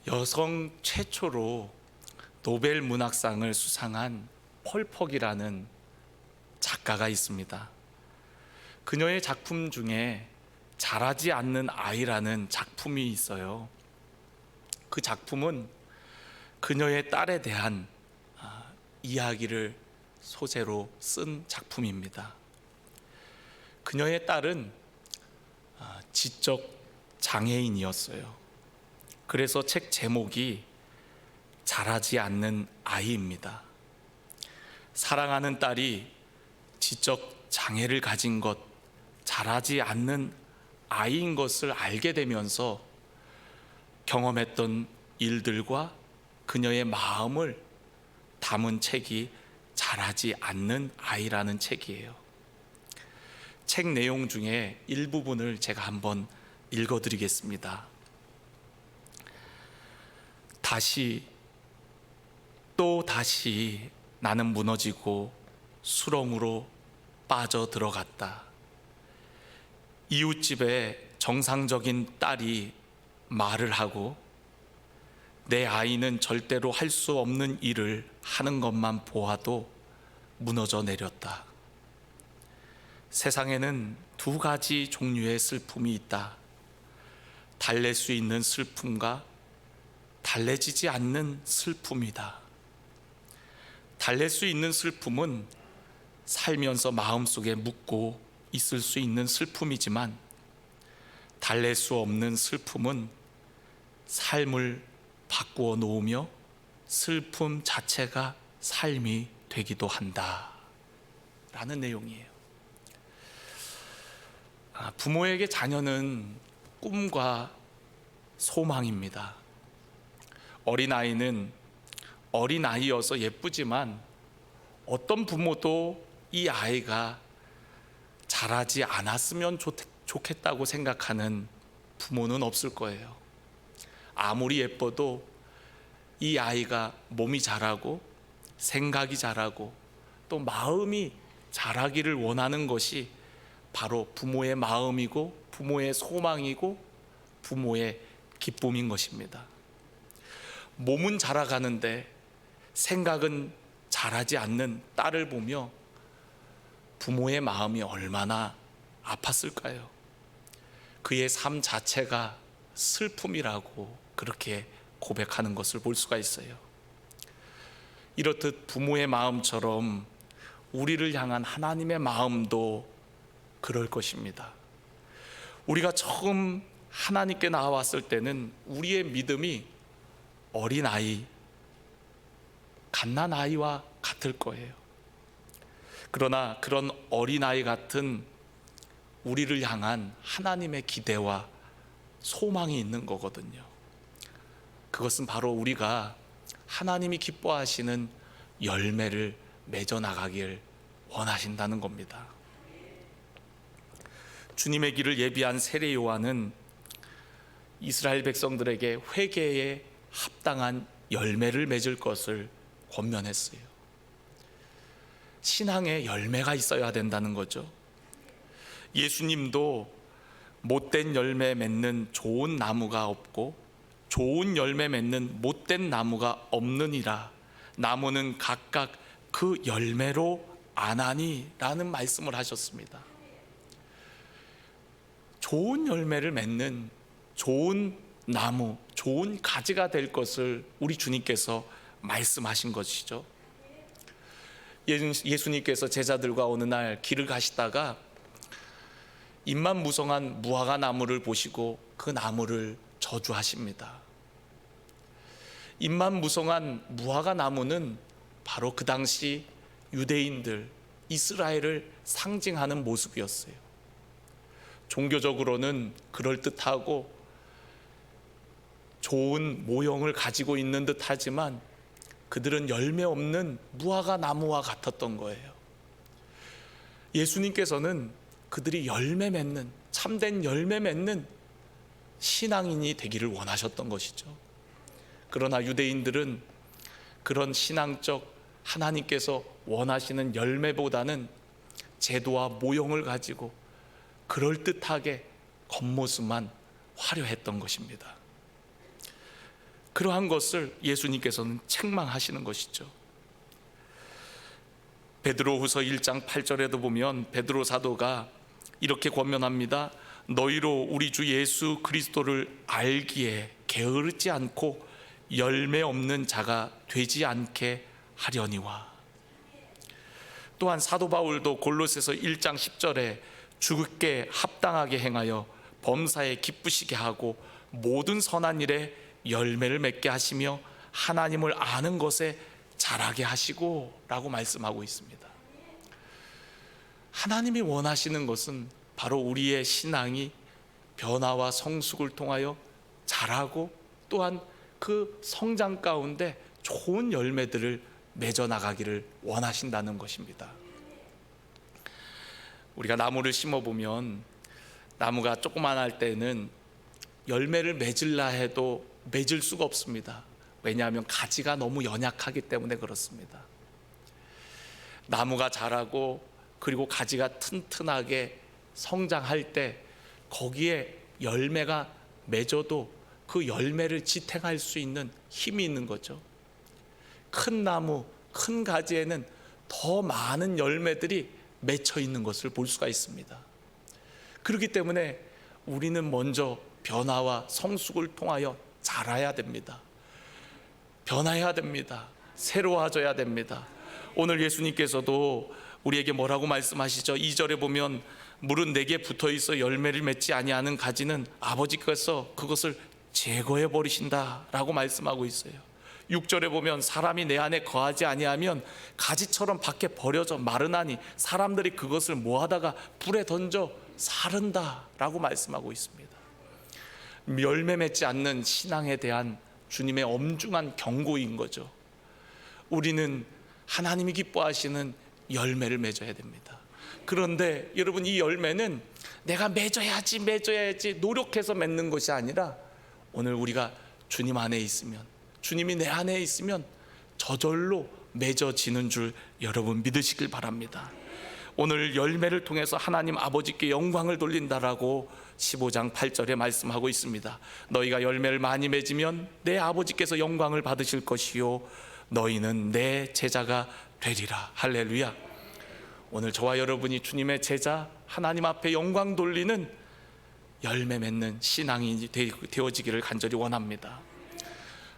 여성 최초로 노벨 문학상을 수상한 펄퍽이라는 작가가 있습니다. 그녀의 작품 중에 자라지 않는 아이라는 작품이 있어요. 그 작품은 그녀의 딸에 대한 이야기를 소재로 쓴 작품입니다. 그녀의 딸은 지적 장애인이었어요. 그래서 책 제목이 자라지 않는 아이입니다. 사랑하는 딸이 지적 장애를 가진 것, 자라지 않는 아이인 것을 알게 되면서 경험했던 일들과 그녀의 마음을 담은 책이 자라지 않는 아이라는 책이에요. 책 내용 중에 일부분을 제가 한번 읽어드리겠습니다. 다시 나는 무너지고 수렁으로 빠져 들어갔다. 이웃집에 정상적인 딸이 말을 하고 내 아이는 절대로 할 수 없는 일을 하는 것만 보아도 무너져 내렸다. 세상에는 두 가지 종류의 슬픔이 있다. 달랠 수 있는 슬픔과 달래지지 않는 슬픔이다. 달랠 수 있는 슬픔은 살면서 마음속에 묻고 있을 수 있는 슬픔이지만, 달랠 수 없는 슬픔은 삶을 바꾸어 놓으며 슬픔 자체가 삶이 되기도 한다 라는 내용이에요. 부모에게 자녀는 꿈과 소망입니다. 어린아이는 어린아이여서 예쁘지만 어떤 부모도 이 아이가 자라지 않았으면 좋겠다고 생각하는 부모는 없을 거예요. 아무리 예뻐도 이 아이가 몸이 자라고 생각이 자라고 또 마음이 자라기를 원하는 것이 바로 부모의 마음이고 부모의 소망이고 부모의 기쁨인 것입니다. 몸은 자라가는데 생각은 자라지 않는 딸을 보며 부모의 마음이 얼마나 아팠을까요? 그의 삶 자체가 슬픔이라고 그렇게 고백하는 것을 볼 수가 있어요. 이렇듯 부모의 마음처럼 우리를 향한 하나님의 마음도 그럴 것입니다. 우리가 처음 하나님께 나왔을 때는 우리의 믿음이 어린아이, 갓난아이와 같을 거예요. 그러나 그런 어린아이 같은 우리를 향한 하나님의 기대와 소망이 있는 거거든요. 그것은 바로 우리가 하나님이 기뻐하시는 열매를 맺어 나가길 원하신다는 겁니다. 주님의 길을 예비한 세례 요한은 이스라엘 백성들에게 회개에 합당한 열매를 맺을 것을 권면했어요. 신앙에 열매가 있어야 된다는 거죠. 예수님도 못된 열매 맺는 좋은 나무가 없고 좋은 열매 맺는 못된 나무가 없느니라. 나무는 각각 그 열매로 아나니 라는 말씀을 하셨습니다. 좋은 열매를 맺는 좋은 나무, 좋은 가지가 될 것을 우리 주님께서 말씀하신 것이죠. 예수님께서 제자들과 어느 날 길을 가시다가 잎만 무성한 무화과 나무를 보시고 그 나무를 저주하십니다. 잎만 무성한 무화과 나무는 바로 그 당시 유대인들, 이스라엘을 상징하는 모습이었어요. 종교적으로는 그럴듯하고 좋은 모형을 가지고 있는 듯 하지만 그들은 열매 없는 무화과 나무와 같았던 거예요. 예수님께서는 그들이 열매 맺는, 참된 열매 맺는 신앙인이 되기를 원하셨던 것이죠. 그러나 유대인들은 그런 신앙적 하나님께서 원하시는 열매보다는 제도와 모형을 가지고 그럴듯하게 겉모습만 화려했던 것입니다. 그러한 것을 예수님께서는 책망하시는 것이죠. 베드로후서 1장 8절에도 보면 베드로 사도가 이렇게 권면합니다. 너희로 우리 주 예수 그리스도를 알기에 게으르지 않고 열매 없는 자가 되지 않게 하려니와. 또한 사도 바울도 골로새서 1장 10절에 주께 합당하게 행하여 범사에 기쁘시게 하고 모든 선한 일에 열매를 맺게 하시며 하나님을 아는 것에 자라게 하시고 라고 말씀하고 있습니다. 하나님이 원하시는 것은 바로 우리의 신앙이 변화와 성숙을 통하여 자라고 또한 그 성장 가운데 좋은 열매들을 맺어 나가기를 원하신다는 것입니다. 우리가 나무를 심어보면 나무가 조그만할 때는 열매를 맺으려 해도 맺을 수가 없습니다. 왜냐하면 가지가 너무 연약하기 때문에 그렇습니다. 나무가 자라고 그리고 가지가 튼튼하게 성장할 때 거기에 열매가 맺어도 그 열매를 지탱할 수 있는 힘이 있는 거죠. 큰 나무, 큰 가지에는 더 많은 열매들이 맺혀 있는 것을 볼 수가 있습니다. 그렇기 때문에 우리는 먼저 변화와 성숙을 통하여 자라야 됩니다. 변화해야 됩니다. 새로워져야 됩니다. 오늘 예수님께서도 우리에게 뭐라고 말씀하시죠? 2절에 보면 물은 내게 붙어 있어 열매를 맺지 아니하는 가지는 아버지께서 그것을 제거해 버리신다 라고 말씀하고 있어요. 6절에 보면 사람이 내 안에 거하지 아니하면 가지처럼 밖에 버려져 마르나니 사람들이 그것을 모아다가 불에 던져 사른다 라고 말씀하고 있습니다. 열매 맺지 않는 신앙에 대한 주님의 엄중한 경고인 거죠. 우리는 하나님이 기뻐하시는 열매를 맺어야 됩니다. 그런데 여러분, 이 열매는 내가 맺어야지 노력해서 맺는 것이 아니라 오늘 우리가 주님 안에 있으면, 주님이 내 안에 있으면 저절로 맺어지는 줄 여러분 믿으시길 바랍니다. 오늘 열매를 통해서 하나님 아버지께 영광을 돌린다라고 15장 8절에 말씀하고 있습니다. 너희가 열매를 많이 맺으면 내 아버지께서 영광을 받으실 것이요 너희는 내 제자가 되리라. 할렐루야. 오늘 저와 여러분이 주님의 제자, 하나님 앞에 영광 돌리는 열매 맺는 신앙이 되어지기를 간절히 원합니다.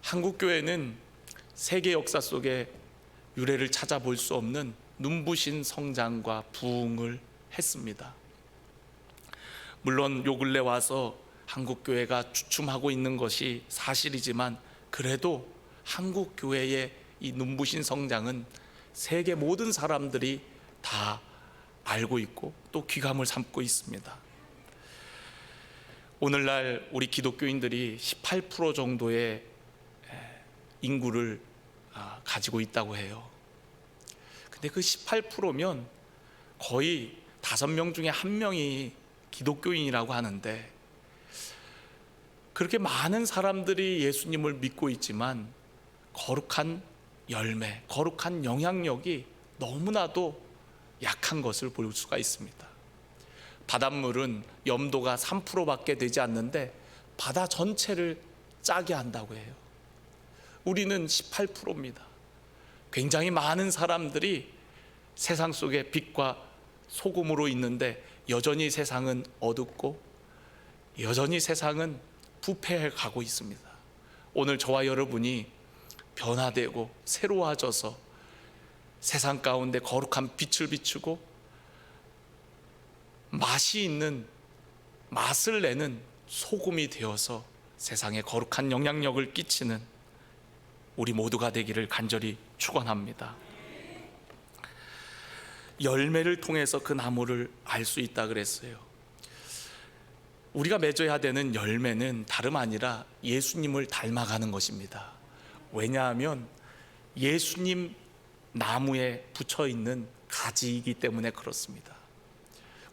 한국교회는 세계 역사 속에 유래를 찾아볼 수 없는 눈부신 성장과 부흥을 했습니다. 물론 요 근래 와서 한국교회가 주춤하고 있는 것이 사실이지만 그래도 한국교회의 이 눈부신 성장은 세계 모든 사람들이 다 알고 있고 또 귀감을 삼고 있습니다. 오늘날 우리 기독교인들이 18% 정도의 인구를 가지고 있다고 해요. 근데 그 18%면 거의 5명 중에 1명이 기독교인이라고 하는데, 그렇게 많은 사람들이 예수님을 믿고 있지만 거룩한 열매, 거룩한 영향력이 너무나도 약한 것을 볼 수가 있습니다. 바닷물은 염도가 3%밖에 되지 않는데 바다 전체를 짜게 한다고 해요. 우리는 18%입니다. 굉장히 많은 사람들이 세상 속에 빛과 소금으로 있는데 여전히 세상은 어둡고 여전히 세상은 부패해 가고 있습니다. 오늘 저와 여러분이 변화되고 새로워져서 세상 가운데 거룩한 빛을 비추고 맛이 있는, 맛을 내는 소금이 되어서 세상에 거룩한 영향력을 끼치는 우리 모두가 되기를 간절히 축원합니다. 열매를 통해서 그 나무를 알 수 있다 그랬어요. 우리가 맺어야 되는 열매는 다름 아니라 예수님을 닮아가는 것입니다. 왜냐하면 예수님 나무에 붙여 있는 가지이기 때문에 그렇습니다.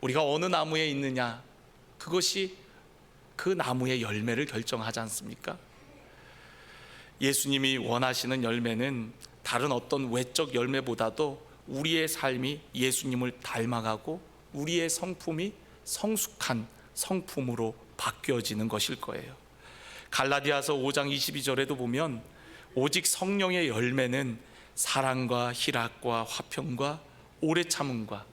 우리가 어느 나무에 있느냐, 그것이 그 나무의 열매를 결정하지 않습니까? 예수님이 원하시는 열매는 다른 어떤 외적 열매보다도 우리의 삶이 예수님을 닮아가고 우리의 성품이 성숙한 성품으로 바뀌어지는 것일 거예요. 갈라디아서 5장 22절에도 보면 오직 성령의 열매는 사랑과 희락과 화평과 오래 참음과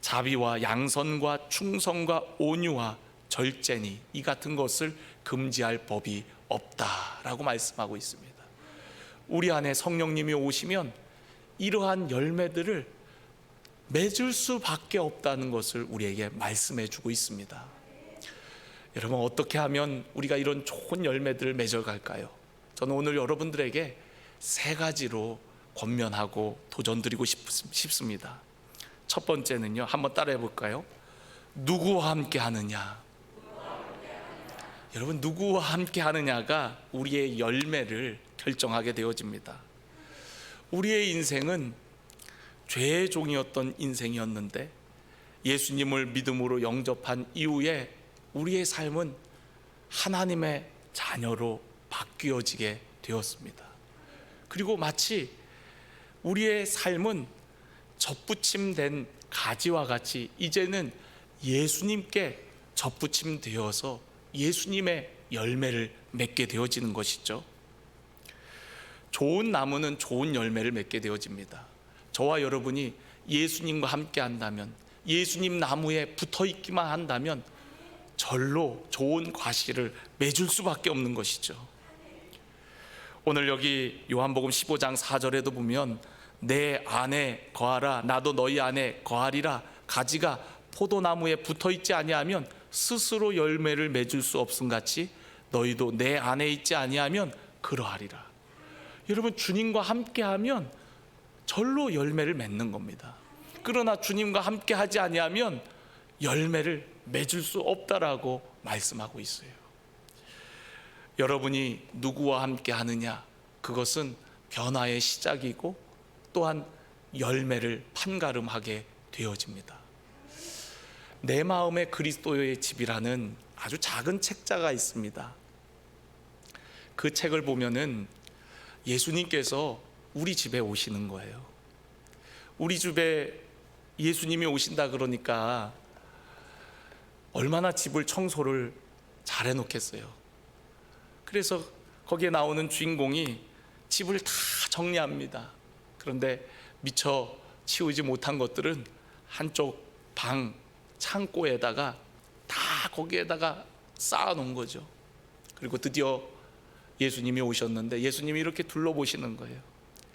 자비와 양선과 충성과 온유와 절제니 이 같은 것을 금지할 법이 없다라고 말씀하고 있습니다. 우리 안에 성령님이 오시면 이러한 열매들을 맺을 수밖에 없다는 것을 우리에게 말씀해 주고 있습니다. 여러분, 어떻게 하면 우리가 이런 좋은 열매들을 맺어갈까요? 저는 오늘 여러분들에게 세 가지로 권면하고 도전드리고 싶습니다. 첫 번째는요, 한번 따라해 볼까요? 누구와 함께 하느냐. 여러분, 누구와 함께 하느냐가 우리의 열매를 결정하게 되어집니다. 우리의 인생은 죄의 종이었던 인생이었는데 예수님을 믿음으로 영접한 이후에 우리의 삶은 하나님의 자녀로 바뀌어지게 되었습니다. 그리고 마치 우리의 삶은 접붙임된 가지와 같이 이제는 예수님께 접붙임되어서 예수님의 열매를 맺게 되어지는 것이죠. 좋은 나무는 좋은 열매를 맺게 되어집니다. 저와 여러분이 예수님과 함께 한다면, 예수님 나무에 붙어 있기만 한다면 절로 좋은 과실을 맺을 수밖에 없는 것이죠. 오늘 여기 요한복음 15장 4절에도 보면 내 안에 거하라 나도 너희 안에 거하리라. 가지가 포도나무에 붙어 있지 아니하면 스스로 열매를 맺을 수 없음 같이 너희도 내 안에 있지 아니하면 그러하리라. 여러분, 주님과 함께하면 절로 열매를 맺는 겁니다. 그러나 주님과 함께하지 아니하면 열매를 맺을 수 없다라고 말씀하고 있어요. 여러분이 누구와 함께 하느냐, 그것은 변화의 시작이고 또한 열매를 판가름하게 되어집니다. 내 마음에 그리스도의 집이라는 아주 작은 책자가 있습니다. 그 책을 보면은 예수님께서 우리 집에 오시는 거예요. 우리 집에 예수님이 오신다 그러니까 얼마나 집을 청소를 잘 해놓겠어요. 그래서 거기에 나오는 주인공이 집을 다 정리합니다. 그런데 미처 치우지 못한 것들은 한쪽 방 창고에다가 다 거기에다가 쌓아놓은 거죠. 그리고 드디어 예수님이 오셨는데 예수님이 이렇게 둘러보시는 거예요.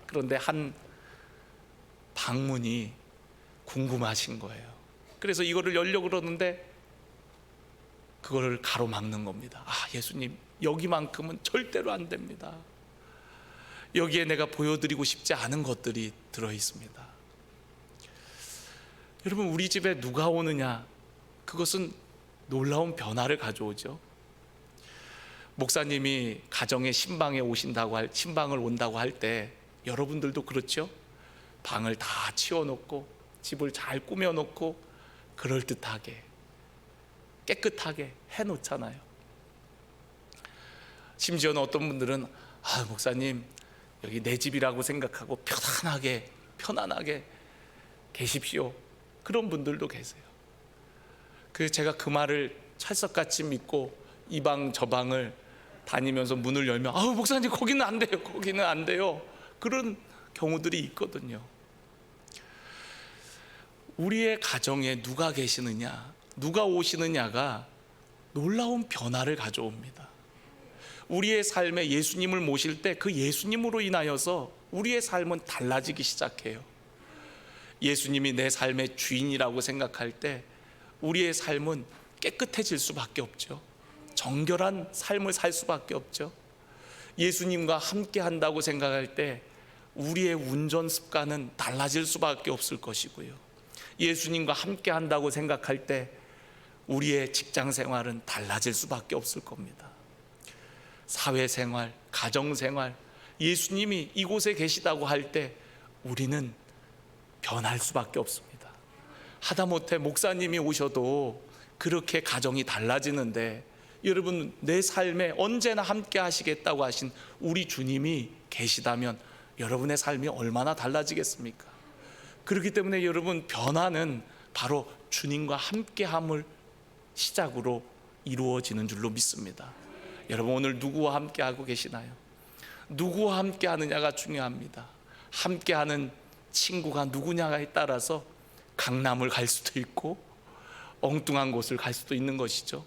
그런데 한 방문이 궁금하신 거예요. 그래서 이거를 열려고 그러는데 그거를 가로막는 겁니다. 예수님, 여기만큼은 절대로 안 됩니다. 여기에 내가 보여드리고 싶지 않은 것들이 들어있습니다. 여러분, 우리 집에 누가 오느냐, 그것은 놀라운 변화를 가져오죠. 목사님이 가정의 신방을 온다고 할 때 여러분들도 그렇죠? 방을 다 치워놓고 집을 잘 꾸며놓고 그럴듯하게 깨끗하게 해놓잖아요. 심지어는 어떤 분들은 목사님, 여기 내 집이라고 생각하고 편안하게 계십시오. 그런 분들도 계세요. 제가 그 말을 찰석같이 믿고 이 방 저 방을 다니면서 문을 열면 목사님, 거기는 안 돼요, 거기는 안 돼요. 그런 경우들이 있거든요. 우리의 가정에 누가 계시느냐, 누가 오시느냐가 놀라운 변화를 가져옵니다. 우리의 삶에 예수님을 모실 때 그 예수님으로 인하여서 우리의 삶은 달라지기 시작해요. 예수님이 내 삶의 주인이라고 생각할 때 우리의 삶은 깨끗해질 수밖에 없죠. 정결한 삶을 살 수밖에 없죠. 예수님과 함께 한다고 생각할 때 우리의 운전 습관은 달라질 수밖에 없을 것이고요. 예수님과 함께 한다고 생각할 때 우리의 직장 생활은 달라질 수밖에 없을 겁니다. 사회생활, 가정생활, 예수님이 이곳에 계시다고 할 때 우리는 변할 수밖에 없습니다. 하다못해 목사님이 오셔도 그렇게 가정이 달라지는데, 여러분, 내 삶에 언제나 함께 하시겠다고 하신 우리 주님이 계시다면 여러분의 삶이 얼마나 달라지겠습니까? 그렇기 때문에 여러분, 변화는 바로 주님과 함께함을 시작으로 이루어지는 줄로 믿습니다. 여러분, 오늘 누구와 함께 하고 계시나요? 누구와 함께 하느냐가 중요합니다. 함께하는 친구가 누구냐에 따라서 강남을 갈 수도 있고 엉뚱한 곳을 갈 수도 있는 것이죠.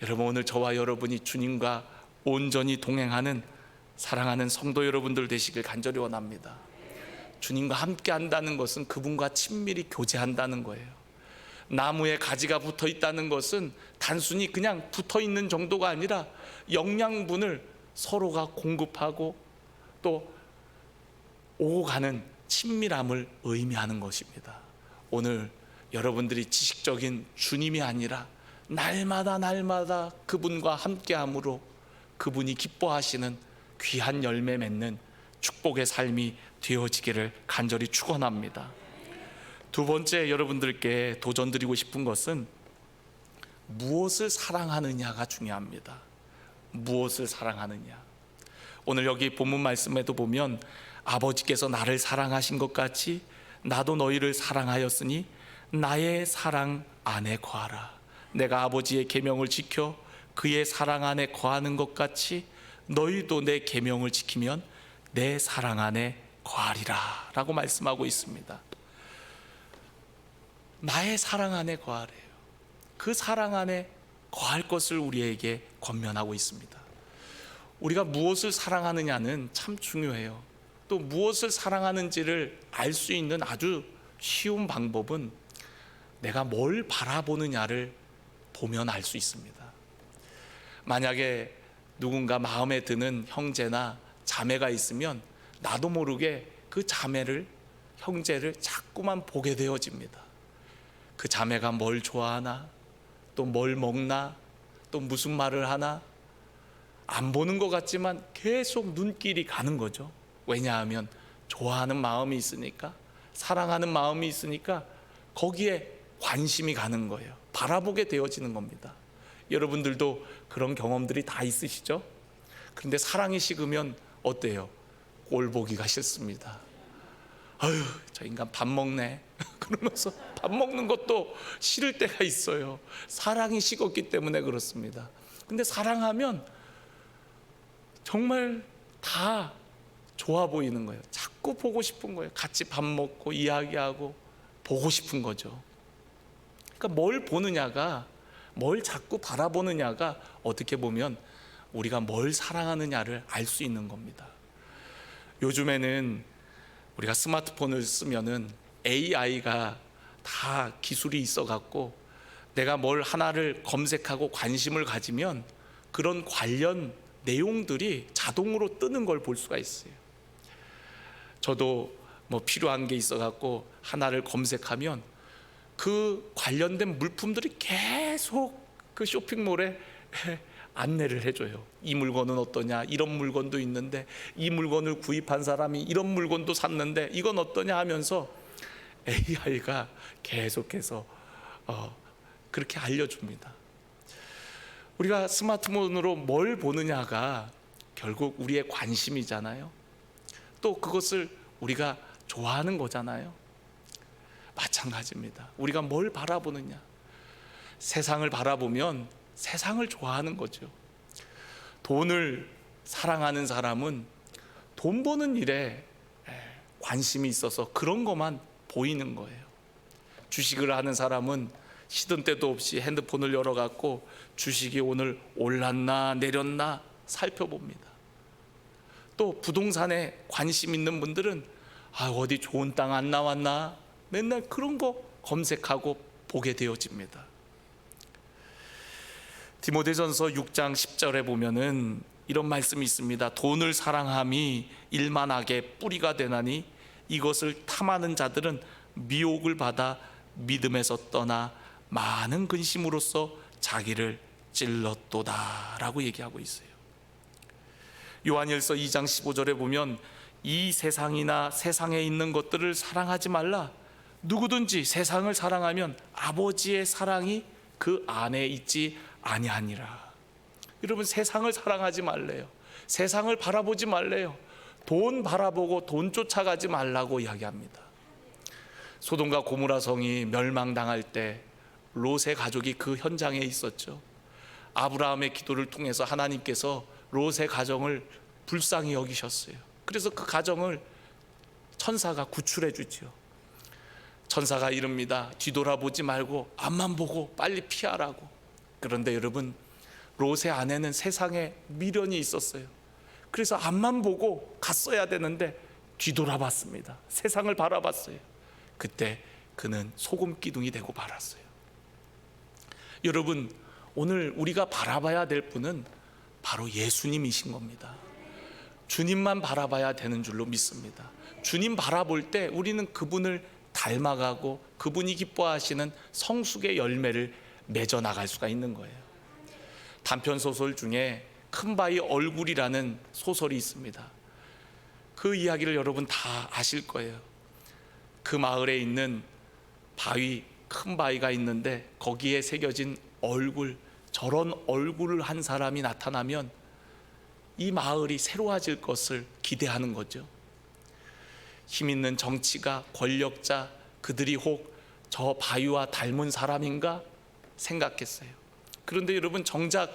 여러분, 오늘 저와 여러분이 주님과 온전히 동행하는 사랑하는 성도 여러분들 되시길 간절히 원합니다. 주님과 함께 한다는 것은 그분과 친밀히 교제한다는 거예요. 나무에 가지가 붙어 있다는 것은 단순히 그냥 붙어 있는 정도가 아니라 영양분을 서로가 공급하고 또 오고 가는 친밀함을 의미하는 것입니다. 오늘 여러분들이 지식적인 주님이 아니라 날마다 그분과 함께함으로 그분이 기뻐하시는 귀한 열매 맺는 축복의 삶이 되어지기를 간절히 축원합니다. 두 번째, 여러분들께 도전드리고 싶은 것은 무엇을 사랑하느냐가 중요합니다. 무엇을 사랑하느냐. 오늘 여기 본문 말씀에도 보면 아버지께서 나를 사랑하신 것 같이 나도 너희를 사랑하였으니 나의 사랑 안에 거하라. 내가 아버지의 계명을 지켜 그의 사랑 안에 거하는 것 같이 너희도 내 계명을 지키면 내 사랑 안에 거하리라 라고 말씀하고 있습니다. 나의 사랑 안에 거하래요. 그 사랑 안에 거할 것을 우리에게 권면하고 있습니다. 우리가 무엇을 사랑하느냐는 참 중요해요. 또 무엇을 사랑하는지를 알 수 있는 아주 쉬운 방법은 내가 뭘 바라보느냐를 보면 알 수 있습니다. 만약에 누군가 마음에 드는 형제나 자매가 있으면 나도 모르게 그 자매를, 형제를 자꾸만 보게 되어집니다. 그 자매가 뭘 좋아하나, 또 뭘 먹나, 또 무슨 말을 하나, 안 보는 것 같지만 계속 눈길이 가는 거죠. 왜냐하면 좋아하는 마음이 있으니까, 사랑하는 마음이 있으니까 거기에 관심이 가는 거예요. 바라보게 되어지는 겁니다. 여러분들도 그런 경험들이 다 있으시죠? 그런데 사랑이 식으면 어때요? 꼴 보기가 싫습니다. 아유, 저 인간 밥 먹네 그러면서 밥 먹는 것도 싫을 때가 있어요. 사랑이 식었기 때문에 그렇습니다. 근데 사랑하면 정말 다 좋아 보이는 거예요. 자꾸 보고 싶은 거예요. 같이 밥 먹고 이야기하고 보고 싶은 거죠. 그러니까 뭘 보느냐가, 뭘 자꾸 바라보느냐가 어떻게 보면 우리가 뭘 사랑하느냐를 알 수 있는 겁니다. 요즘에는 우리가 스마트폰을 쓰면은 AI가 다 기술이 있어 갖고 내가 뭘 하나를 검색하고 관심을 가지면 그런 관련 내용들이 자동으로 뜨는 걸 볼 수가 있어요. 저도 뭐 필요한 게 있어 갖고 하나를 검색하면 그 관련된 물품들이 계속 그 쇼핑몰에 안내를 해줘요. 이 물건은 어떠냐, 이런 물건도 있는데 이 물건을 구입한 사람이 이런 물건도 샀는데 이건 어떠냐 하면서 AI가 계속해서 그렇게 알려줍니다. 우리가 스마트폰으로 뭘 보느냐가 결국 우리의 관심이잖아요. 또 그것을 우리가 좋아하는 거잖아요. 마찬가지입니다. 우리가 뭘 바라보느냐. 세상을 바라보면 세상을 좋아하는 거죠. 돈을 사랑하는 사람은 돈 버는 일에 관심이 있어서 그런 것만 보이는 거예요. 주식을 하는 사람은 시든 때도 없이 핸드폰을 열어갖고 주식이 오늘 올랐나 내렸나 살펴봅니다. 또 부동산에 관심 있는 분들은 어디 좋은 땅 안 나왔나 맨날 그런 거 검색하고 보게 되어집니다. 디모데전서 6장 10절에 보면은 이런 말씀이 있습니다. 돈을 사랑함이 일만하게 뿌리가 되나니 이것을 탐하는 자들은 미혹을 받아 믿음에서 떠나 많은 근심으로써 자기를 찔렀도다 라고 얘기하고 있어요. 요한일서 2장 15절에 보면 이 세상이나 세상에 있는 것들을 사랑하지 말라. 누구든지 세상을 사랑하면 아버지의 사랑이 그 안에 있지 아니하니라. 여러분, 세상을 사랑하지 말래요. 세상을 바라보지 말래요. 돈 바라보고 돈 쫓아가지 말라고 이야기합니다. 소돔과 고모라 성이 멸망당할 때 롯의 가족이 그 현장에 있었죠. 아브라함의 기도를 통해서 하나님께서 롯의 가정을 불쌍히 여기셨어요. 그래서 그 가정을 천사가 구출해 주죠. 천사가 이릅니다. 뒤돌아보지 말고 앞만 보고 빨리 피하라고. 그런데 여러분, 롯의 아내는 세상에 미련이 있었어요. 그래서 앞만 보고 갔어야 되는데 뒤돌아봤습니다. 세상을 바라봤어요. 그때 그는 소금 기둥이 되고 말았어요. 여러분, 오늘 우리가 바라봐야 될 분은 바로 예수님이신 겁니다. 주님만 바라봐야 되는 줄로 믿습니다. 주님 바라볼 때 우리는 그분을 닮아가고 그분이 기뻐하시는 성숙의 열매를 맺어 나갈 수가 있는 거예요. 단편 소설 중에 큰 바위 얼굴이라는 소설이 있습니다. 그 이야기를 여러분 다 아실 거예요. 그 마을에 있는 바위, 큰 바위가 있는데 거기에 새겨진 얼굴, 저런 얼굴을 한 사람이 나타나면 이 마을이 새로워질 것을 기대하는 거죠. 힘 있는 정치가, 권력자, 그들이 혹 저 바위와 닮은 사람인가 생각했어요. 그런데 여러분, 정작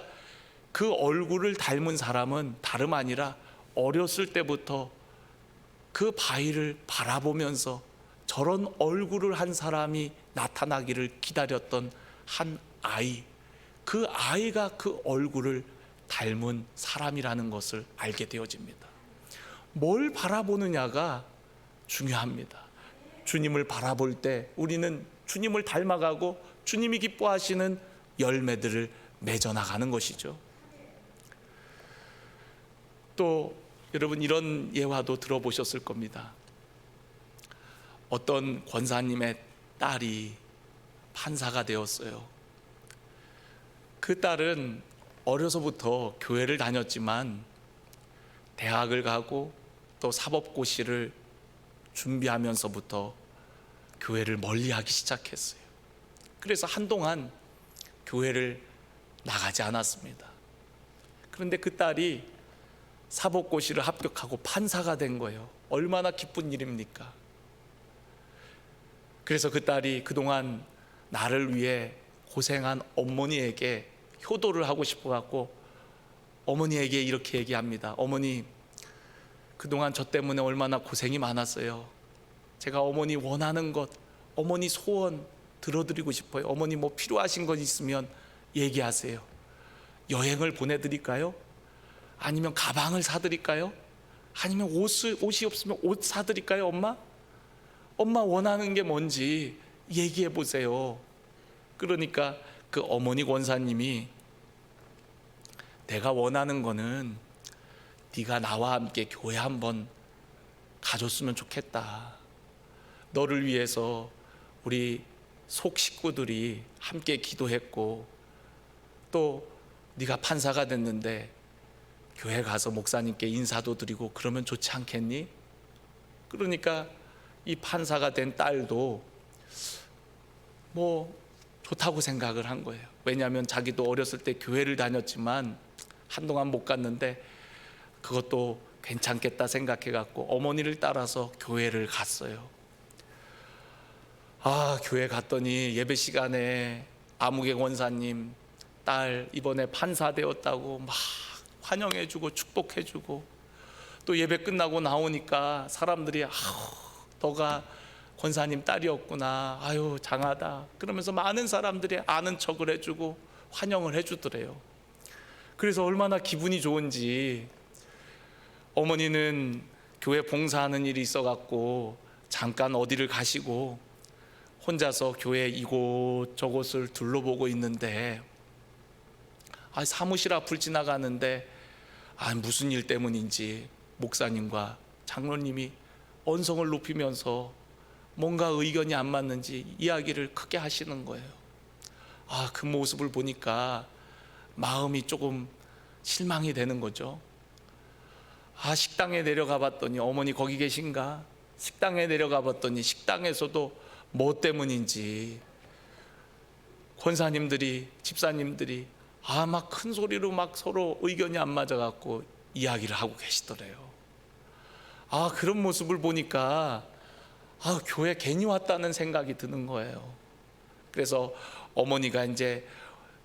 그 얼굴을 닮은 사람은 다름 아니라 어렸을 때부터 그 바위를 바라보면서 저런 얼굴을 한 사람이 나타나기를 기다렸던 한 아이, 그 아이가 그 얼굴을 닮은 사람이라는 것을 알게 되어집니다. 뭘 바라보느냐가 중요합니다. 주님을 바라볼 때 우리는 주님을 닮아가고 주님이 기뻐하시는 열매들을 맺어나가는 것이죠. 또 여러분, 이런 예화도 들어보셨을 겁니다. 어떤 권사님의 딸이 판사가 되었어요. 그 딸은 어려서부터 교회를 다녔지만 대학을 가고 또 사법고시를 준비하면서부터 교회를 멀리하기 시작했어요. 그래서 한동안 교회를 나가지 않았습니다. 그런데 그 딸이 사법고시를 합격하고 판사가 된 거예요. 얼마나 기쁜 일입니까? 그래서 그 딸이 그동안 나를 위해 고생한 어머니에게 효도를 하고 싶어 갖고 어머니에게 이렇게 얘기합니다. 어머니, 그동안 저 때문에 얼마나 고생이 많았어요. 제가 어머니 원하는 것, 어머니 소원 들어드리고 싶어요. 어머니 뭐 필요하신 것 있으면 얘기하세요. 여행을 보내드릴까요? 아니면 가방을 사드릴까요? 아니면 옷이 없으면 옷 사드릴까요? 엄마 원하는 게 뭔지 얘기해 보세요. 그러니까 그 어머니 권사님이, 내가 원하는 거는 네가 나와 함께 교회 한번 가줬으면 좋겠다. 너를 위해서 우리 속 식구들이 함께 기도했고 또 네가 판사가 됐는데 교회 가서 목사님께 인사도 드리고 그러면 좋지 않겠니? 그러니까 이 판사가 된 딸도 뭐 좋다고 생각을 한 거예요. 왜냐하면 자기도 어렸을 때 교회를 다녔지만 한동안 못 갔는데 그것도 괜찮겠다 생각해 갖고 어머니를 따라서 교회를 갔어요. 교회 갔더니 예배 시간에 아무개 권사님 딸 이번에 판사 되었다고 막 환영해주고 축복해주고, 또 예배 끝나고 나오니까 사람들이 너가 권사님 딸이었구나, 아유 장하다 그러면서 많은 사람들이 아는 척을 해주고 환영을 해주더래요. 그래서 얼마나 기분이 좋은지 어머니는 교회 봉사하는 일이 있어갖고 잠깐 어디를 가시고 혼자서 교회 이곳저곳을 둘러보고 있는데 사무실 앞을 지나가는데 무슨 일 때문인지 목사님과 장로님이 언성을 높이면서 뭔가 의견이 안 맞는지 이야기를 크게 하시는 거예요. 그 모습을 보니까 마음이 조금 실망이 되는 거죠. 식당에 내려가 봤더니 어머니 거기 계신가? 식당에 내려가 봤더니 식당에서도 뭐 때문인지 권사님들이, 집사님들이 막 큰 소리로 막 서로 의견이 안 맞아갖고 이야기를 하고 계시더래요. 그런 모습을 보니까 교회 괜히 왔다는 생각이 드는 거예요. 그래서 어머니가 이제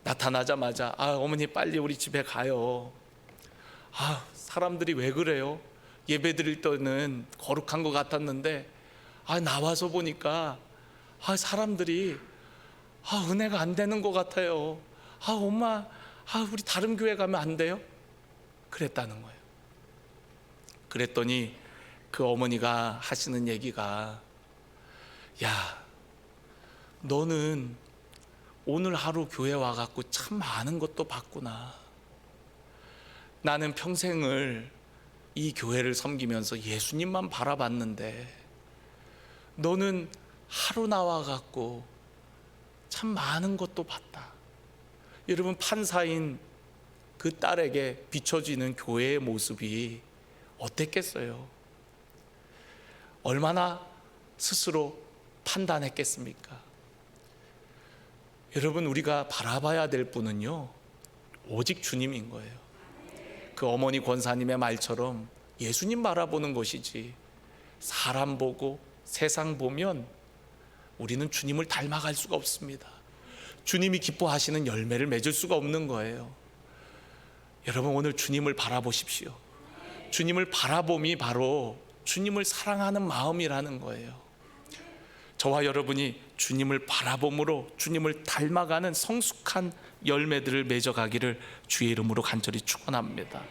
나타나자마자 어머니 빨리 우리 집에 가요. 사람들이 왜 그래요? 예배 드릴 때는 거룩한 것 같았는데 나와서 보니까 사람들이 은혜가 안 되는 것 같아요. 엄마 우리 다른 교회 가면 안 돼요? 그랬다는 거예요. 그랬더니 그 어머니가 하시는 얘기가, 야, 너는 오늘 하루 교회 와갖고 참 많은 것도 봤구나. 나는 평생을 이 교회를 섬기면서 예수님만 바라봤는데 너는 하루 나와갖고 참 많은 것도 봤다. 여러분, 판사인 그 딸에게 비춰지는 교회의 모습이 어땠겠어요? 얼마나 스스로 판단했겠습니까? 여러분, 우리가 바라봐야 될 분은요, 오직 주님인 거예요. 그 어머니 권사님의 말처럼 예수님 바라보는 것이지, 사람 보고 세상 보면 우리는 주님을 닮아갈 수가 없습니다. 주님이 기뻐하시는 열매를 맺을 수가 없는 거예요. 여러분, 오늘 주님을 바라보십시오. 주님을 바라봄이 바로 주님을 사랑하는 마음이라는 거예요. 저와 여러분이 주님을 바라봄으로 주님을 닮아가는 성숙한 열매들을 맺어가기를 주의 이름으로 간절히 축원합니다.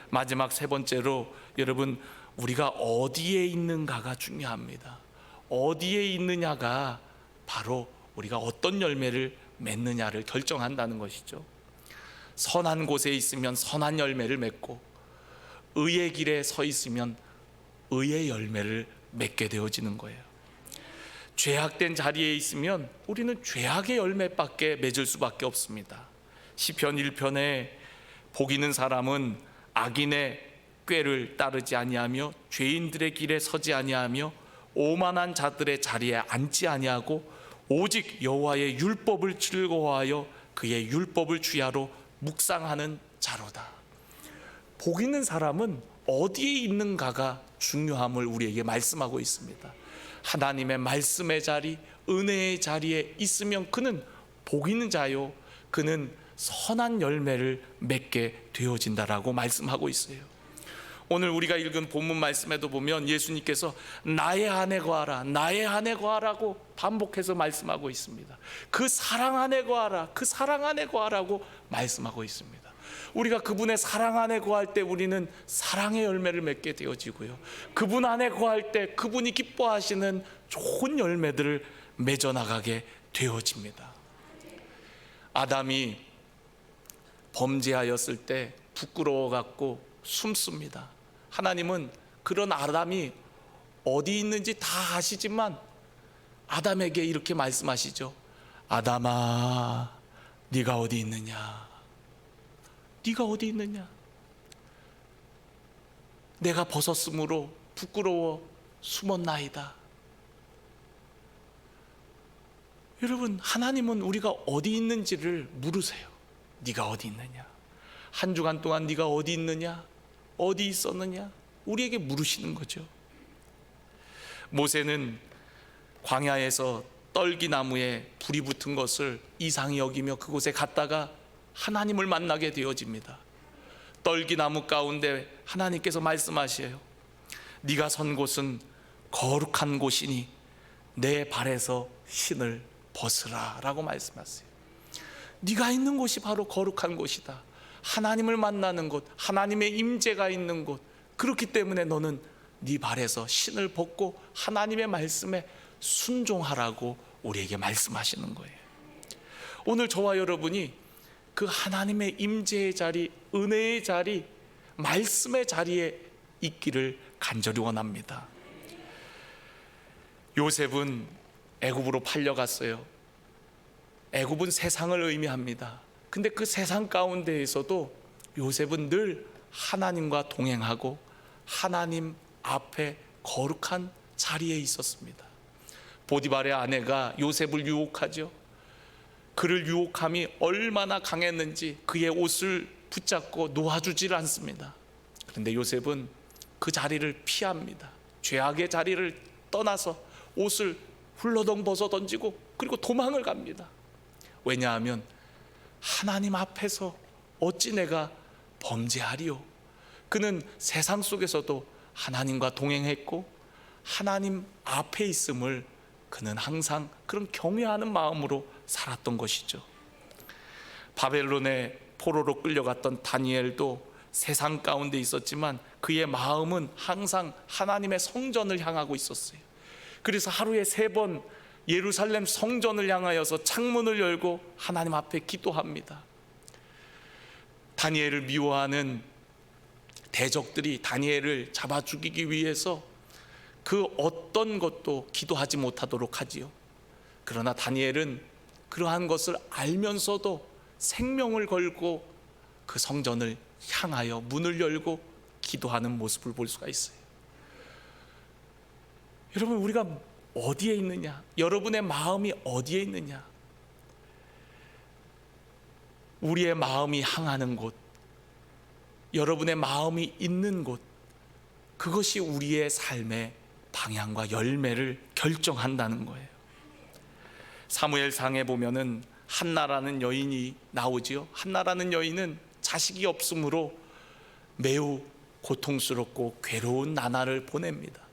마지막 세 번째로, 여러분, 우리가 어디에 있는가가 중요합니다. 어디에 있느냐가 바로 우리가 어떤 열매를 맺느냐를 결정한다는 것이죠. 선한 곳에 있으면 선한 열매를 맺고, 의의 길에 서 있으면 의의 열매를 맺게 되어지는 거예요. 죄악된 자리에 있으면 우리는 죄악의 열매밖에 맺을 수밖에 없습니다. 시편 1편에 복 있는 사람은 악인의 꾀를 따르지 아니하며 죄인들의 길에 서지 아니하며 오만한 자들의 자리에 앉지 아니하고 오직 여호와의 율법을 즐거워하여 그의 율법을 주야로 묵상하는 자로다. 복 있는 사람은 어디에 있는가가 중요함을 우리에게 말씀하고 있습니다. 하나님의 말씀의 자리, 은혜의 자리에 있으면 그는 복 있는 자요, 그는 선한 열매를 맺게 되어진다라고 말씀하고 있어요. 오늘 우리가 읽은 본문 말씀에도 보면 예수님께서 나의 안에 거하라, 나의 안에 거하라고 반복해서 말씀하고 있습니다. 그 사랑 안에 거하라, 그 사랑 안에 거하라고 말씀하고 있습니다. 우리가 그분의 사랑 안에 거할 때 우리는 사랑의 열매를 맺게 되어지고요, 그분 안에 거할 때 그분이 기뻐하시는 좋은 열매들을 맺어나가게 되어집니다. 아담이 범죄하였을 때 부끄러워 갖고 숨습니다. 하나님은 그런 아담이 어디 있는지 다 아시지만 아담에게 이렇게 말씀하시죠. 아담아, 네가 어디 있느냐? 네가 어디 있느냐? 내가 벗었으므로 부끄러워 숨었나이다. 여러분, 하나님은 우리가 어디 있는지를 물으세요. 네가 어디 있느냐? 한 주간 동안 네가 어디 있느냐? 어디 있었느냐? 우리에게 물으시는 거죠. 모세는 광야에서 떨기나무에 불이 붙은 것을 이상히 여기며 그곳에 갔다가 하나님을 만나게 되어집니다. 떨기나무 가운데 하나님께서 말씀하셔요. 네가 선 곳은 거룩한 곳이니 내 발에서 신을 벗으라 라고 말씀하세요. 네가 있는 곳이 바로 거룩한 곳이다. 하나님을 만나는 곳, 하나님의 임재가 있는 곳. 그렇기 때문에 너는 네 발에서 신을 벗고 하나님의 말씀에 순종하라고 우리에게 말씀하시는 거예요. 오늘 저와 여러분이 그 하나님의 임재의 자리, 은혜의 자리, 말씀의 자리에 있기를 간절히 원합니다. 요셉은 애굽으로 팔려갔어요. 애굽은 세상을 의미합니다. 근데 그 세상 가운데에서도 요셉은 늘 하나님과 동행하고 하나님 앞에 거룩한 자리에 있었습니다. 보디발의 아내가 요셉을 유혹하죠. 그를 유혹함이 얼마나 강했는지 그의 옷을 붙잡고 놓아주질 않습니다. 그런데 요셉은 그 자리를 피합니다. 죄악의 자리를 떠나서 옷을 훌러덩 벗어 던지고 그리고 도망을 갑니다. 왜냐하면 하나님 앞에서 어찌 내가 범죄하리요? 그는 세상 속에서도 하나님과 동행했고 하나님 앞에 있음을 그는 항상 그런 경외하는 마음으로 살았던 것이죠. 바벨론의 포로로 끌려갔던 다니엘도 세상 가운데 있었지만 그의 마음은 항상 하나님의 성전을 향하고 있었어요. 그래서 하루에 3번 예루살렘 성전을 향하여서 창문을 열고 하나님 앞에 기도합니다. 다니엘을 미워하는 대적들이 다니엘을 잡아 죽이기 위해서 그 어떤 것도 기도하지 못하도록 하지요. 그러나 다니엘은 그러한 것을 알면서도 생명을 걸고 그 성전을 향하여 문을 열고 기도하는 모습을 볼 수가 있어요. 여러분, 우리가 어디에 있느냐? 여러분의 마음이 어디에 있느냐? 우리의 마음이 향하는 곳, 여러분의 마음이 있는 곳, 그것이 우리의 삶의 방향과 열매를 결정한다는 거예요. 사무엘상에 보면은 한나라는 여인이 나오지요. 한나라는 여인은 자식이 없으므로 매우 고통스럽고 괴로운 나날을 보냅니다.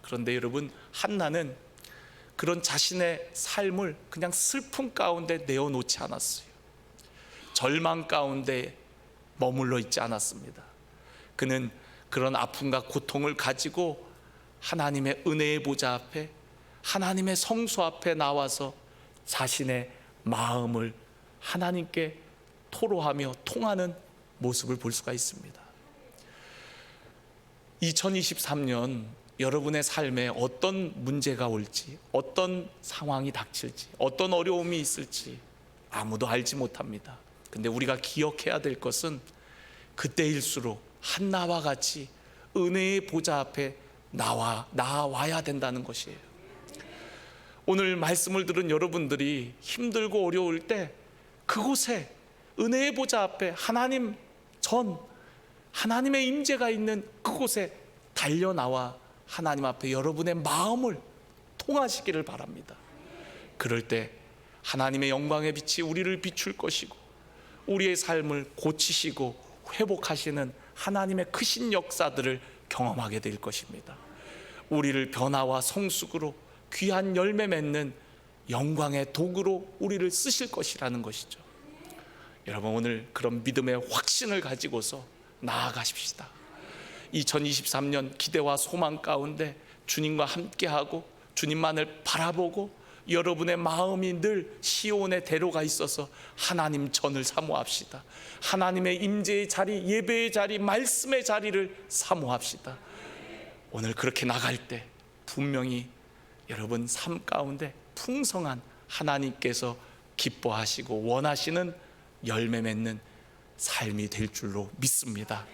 그런데 여러분, 한나는 그런 자신의 삶을 그냥 슬픔 가운데 내어놓지 않았어요. 절망 가운데 머물러 있지 않았습니다. 그는 그런 아픔과 고통을 가지고 하나님의 은혜의 보좌 앞에, 하나님의 성소 앞에 나와서 자신의 마음을 하나님께 토로하며 통하는 모습을 볼 수가 있습니다. 2023년 여러분의 삶에 어떤 문제가 올지, 어떤 상황이 닥칠지, 어떤 어려움이 있을지 아무도 알지 못합니다. 근데 우리가 기억해야 될 것은 그때일수록 한나와 같이 은혜의 보좌 앞에 나와야 된다는 것이에요. 오늘 말씀을 들은 여러분들이 힘들고 어려울 때 그곳에 은혜의 보좌 앞에 하나님의 임재가 있는 그곳에 달려나와 하나님 앞에 여러분의 마음을 통하시기를 바랍니다. 그럴 때 하나님의 영광의 빛이 우리를 비출 것이고 우리의 삶을 고치시고 회복하시는 하나님의 크신 역사들을 경험하게 될 것입니다. 우리를 변화와 성숙으로 귀한 열매 맺는 영광의 도구로 우리를 쓰실 것이라는 것이죠. 여러분, 오늘 그런 믿음의 확신을 가지고서 나아가십시다. 2023년 기대와 소망 가운데 주님과 함께하고 주님만을 바라보고 여러분의 마음이 늘 시온의 대로가 있어서 하나님 전을 사모합시다. 하나님의 임재의 자리, 예배의 자리, 말씀의 자리를 사모합시다. 오늘 그렇게 나갈 때 분명히 여러분 삶 가운데 풍성한 하나님께서 기뻐하시고 원하시는 열매 맺는 삶이 될 줄로 믿습니다.